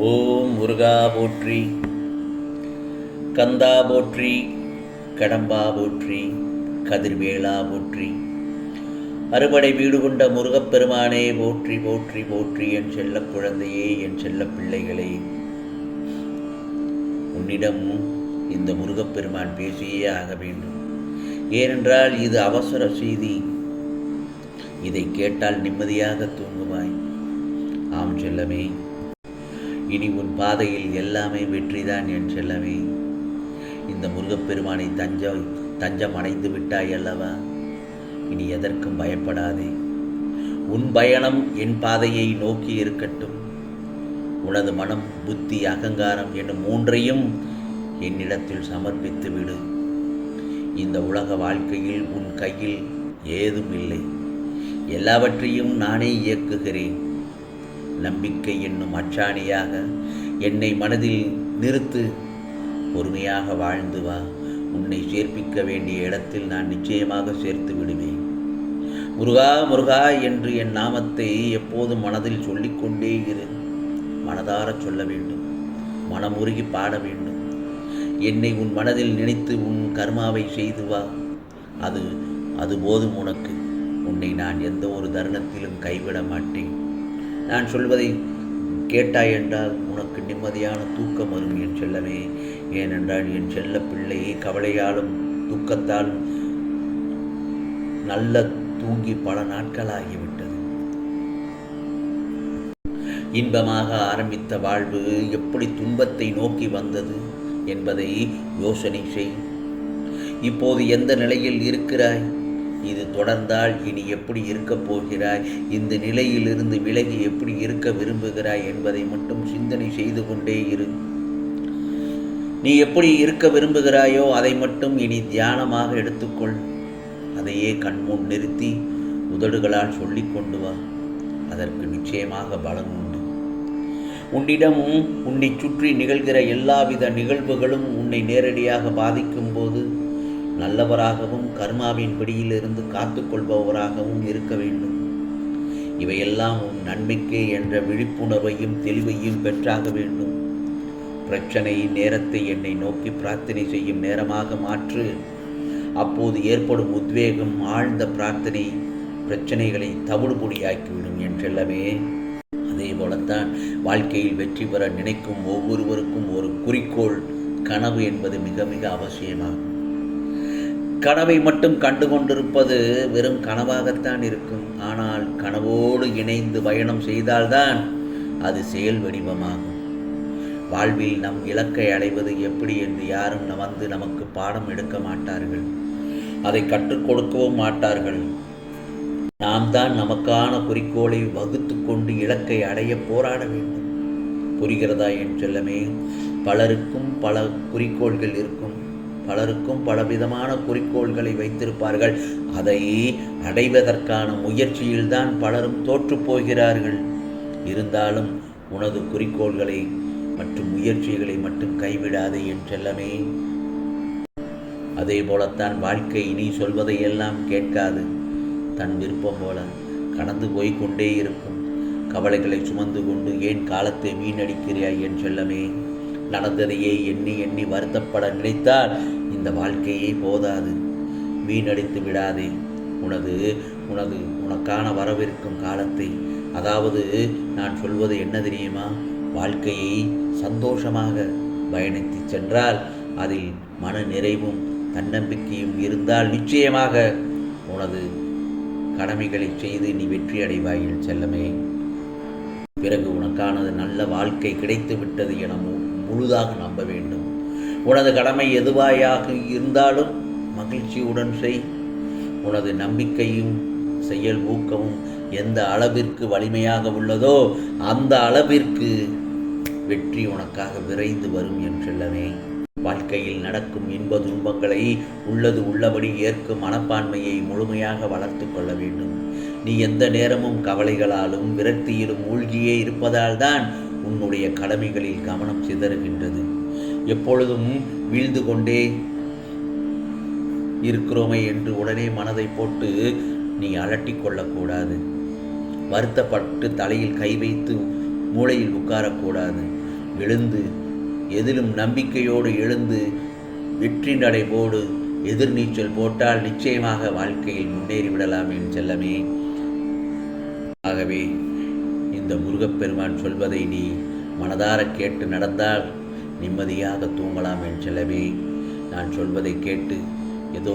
ஓம் முருகா போற்றி, கந்தா போற்றி, கடம்பா போற்றி, கதிர்வேளா போற்றி. அறுபடை வீடு கொண்ட முருகப்பெருமானே போற்றி போற்றி போற்றி. என் செல்ல குழந்தையே, என் செல்ல பிள்ளைகளே, உன்னிடம் இந்த முருகப்பெருமான் பேசியே ஆக வேண்டும். ஏனென்றால் இது அவசர செய்தி. இதை கேட்டால் நிம்மதியாக தூங்குவாய். ஆம் செல்லமே, இனி உன் பாதையில் எல்லாமே வெற்றிதான் என் செல்லமே. இந்த முருகப்பெருமானை தஞ்சம் அடைந்து விட்டாய் அல்லவா? இனி எதற்கும் பயப்படாதே. உன் பயணம் என் பாதையை நோக்கி இருக்கட்டும். உனது மனம், புத்தி, அகங்காரம் என்னும் மூன்றையும் என்னிடத்தில் சமர்ப்பித்து விடு. இந்த உலக வாழ்க்கையில் உன் கையில் ஏதும் இல்லை. எல்லாவற்றையும் நானே இயக்குகிறேன். நம்பிக்கை என்னும் அச்சாணியாக என்னை மனதில் நிறுத்து. பொறுமையாக வாழ்ந்து வா. உன்னை சேர்ப்பிக்க வேண்டிய இடத்தில் நான் நிச்சயமாக சேர்த்து விடுவேன். முருகா முருகா என்று என் நாமத்தை எப்போதும் மனதில் சொல்லிக்கொண்டே இரு. மனதார சொல்ல வேண்டும். மனமுருகி பாட வேண்டும். என்னை உன் மனதில் நினைத்து உன் கர்மாவை செய்து வா. அது போதும் உனக்கு. உன்னை நான் எந்த ஒரு தருணத்திலும் கைவிட மாட்டேன். நான் சொல்வதை கேட்டாய் என்றால் உனக்கு நிம்மதியான தூக்கம் வரும் என் செல்லமே. ஏனென்றால் என் செல்ல பிள்ளையை கவலையாலும் துக்கத்தாலும் நல்ல தூங்கி பல நாட்களாகிவிட்டது. இன்பமாக ஆரம்பித்த வாழ்வு எப்படி துன்பத்தை நோக்கி வந்தது என்பதை யோசனை செய். இப்போது எந்த நிலையில் இருக்கிறாய்? இது தொடர்ந்தால் இனி எப்படி இருக்கப் போகிறாய்? இந்த நிலையிலிருந்து விலகி எப்படி இருக்க விரும்புகிறாய் என்பதை மட்டும் சிந்தனை செய்து கொண்டே இரு. நீ எப்படி இருக்க விரும்புகிறாயோ அதை மட்டும் இனி தியானமாக எடுத்துக்கொள். அதையே கண்முன் நிறுத்தி உதடுகளால் சொல்லிக் கொண்டு வா. அதற்கு நிச்சயமாக பலன் உண்டு. உன்னிடம் உன்னை சுற்றி நிகழ்கிற எல்லாவித நிகழ்வுகளும் உன்னை நேரடியாக பாதிக்கும் போது நல்லவராகவும் கர்மாவின் பிடியிலிருந்து காத்து கொள்பவராகவும் இருக்க வேண்டும். இவையெல்லாம் உன் நன்மைக்கே என்ற விழிப்புணர்வையும் தெளிவையும் பெற்றாக வேண்டும். பிரச்சனையின் நேரத்தை என்னை நோக்கி பிரார்த்தனை செய்யும் நேரமாக மாற்று. அப்போது ஏற்படும் உத்வேகம், ஆழ்ந்த பிரார்த்தனை பிரச்சனைகளை தவிடுபொடியாக்கிவிடும் என் செல்லமே. அதே போலத்தான் வாழ்க்கையில் வெற்றி பெற நினைக்கும் ஒவ்வொருவருக்கும் ஒரு குறிக்கோள், கனவு என்பது மிக மிக அவசியமாகும். கனவை மட்டும் கண்டு கொண்டிருப்பது வெறும் கனவாகத்தான் இருக்கும். ஆனால் கனவோடு இணைந்து பயணம் செய்தால்தான் அது செயல் வடிவமாகும். வாழ்வில் நம் இலக்கை அடைவது எப்படி என்று யாரும் நமக்கு பாடம் எடுக்க மாட்டார்கள். அதை கற்றுக் கொடுக்கவும் மாட்டார்கள். நாம் தான் நமக்கான குறிக்கோளை வகுத்து கொண்டு இலக்கை அடைய போராட வேண்டும். புரிகிறதா என் செல்லமே? பலருக்கும் பல குறிக்கோள்கள் இருக்கும். பலருக்கும் பலவிதமான குறிக்கோள்களை வைத்திருப்பார்கள். அதை அடைவதற்கான முயற்சியில்தான் பலரும் தோற்று போகிறார்கள். இருந்தாலும் உனது குறிக்கோள்களை மற்றும் முயற்சிகளை மட்டும் கைவிடாதே என் செல்லமே. அதே போலத்தான் வாழ்க்கை நீ சொல்வதையெல்லாம் கேட்காது. தன் விருப்பம் போல கடந்து போய்கொண்டே இருக்கும். கவலைகளை சுமந்து கொண்டு ஏன் காலத்தை வீணடிக்கிறாய் என் செல்லமே? நடந்ததையே எண்ணி எண்ணி வருத்தப்பட நினைத்தால் இந்த வாழ்க்கையே போதாது. வீணடித்து விடாதே. உனக்கான வரவிருக்கும் காலத்தை, அதாவது நான் சொல்வது என்ன தெரியுமா? வாழ்க்கையை சந்தோஷமாக பயணித்து சென்றால் அதில் மன நிறைவும் தன்னம்பிக்கையும் இருந்தால் நிச்சயமாக உனது கடமைகளை செய்து நீ வெற்றி அடைவாயில் செல்லமே. பிறகு உனக்கானது நல்ல வாழ்க்கை கிடைத்து விட்டது என முழுதாக நம்ப வேண்டும். உனது கடமை எதுவாயாக இருந்தாலும் மகிழ்ச்சியுடன் செய். உனது நம்பிக்கையும் செயல் ஊக்கமும் எந்த அளவிற்கு வலிமையாக உள்ளதோ அந்த அளவிற்கு வெற்றி உனக்காக விரைந்து வரும் என்றெல்லவே. வாழ்க்கையில் நடக்கும் இன்ப துன்பங்களை உள்ளது உள்ளபடி ஏற்கும் மனப்பான்மையை முழுமையாக வளர்த்து கொள்ள வேண்டும். நீ எந்த நேரமும் கவலைகளாலும் விரக்தியிலும் மூழ்கியே இருப்பதால் தான் உன்னுடைய கடமைகளில் கவனம் சிதறுகின்றது. எப்பொழுதும் வீழ்ந்து கொண்டே இருக்கிறோமே என்று உடனே மனதை போட்டு நீ அலட்டி கொள்ளக்கூடாது. வருத்தப்பட்டு தலையில் கை வைத்து மூளையில் உட்காரக்கூடாது. எழுந்து எதிலும் நம்பிக்கையோடு எழுந்து வெற்றி நடை போடு. எதிர்நீச்சல் போட்டால் நிச்சயமாக வாழ்க்கையில் முன்னேறிவிடலாம் என் செல்லமே. ஆகவே இந்த முருகப்பெருமான் சொல்வதை நீ மனதார கேட்டு நடந்தால் நிம்மதியாக தூங்கலாம் என் செல்லவே. நான் சொல்வதை கேட்டு ஏதோ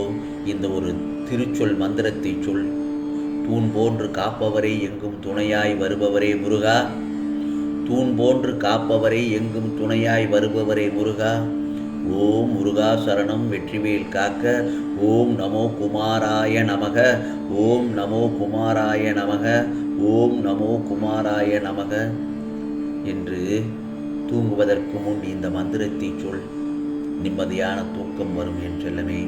இந்த ஒரு திருச்சொல் மந்திரத்தை சொல். தூண் போன்று காப்பவரே எங்கும் துணையாய் வருபவரே முருகா. தூண் போன்று காப்பவரே எங்கும் துணையாய் வருபவரே முருகா. ஓம் முருகா சரணம் வெற்றிவேல் காக்க. ஓம் நமோ குமாராய நமக. ஓம் நமோ குமாராய நமக. ஓம் நமோ குமாராய நமக என்று தூங்குவதற்கு முன் இந்த மந்திரத்தை சொல். நிம்மதியான தூக்கம் வரும் என் செல்லமே.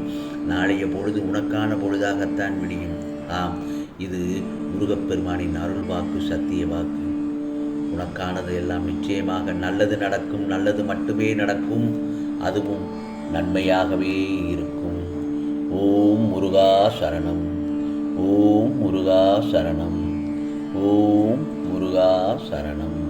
நாளைய பொழுது உனக்கான பொழுதாகத்தான் விடியும். ஆம், இது முருகப்பெருமானின் அருள் வாக்கு, சத்திய வாக்கு. உனக்கானது எல்லாம் நிச்சயமாக நல்லது நடக்கும். நல்லது மட்டுமே நடக்கும். அதுவும் நன்மையாகவே இருக்கும். ஓம் முருகா சரணம். ஓம் முருகா சரணம். ஓம் முருகா சரணம்.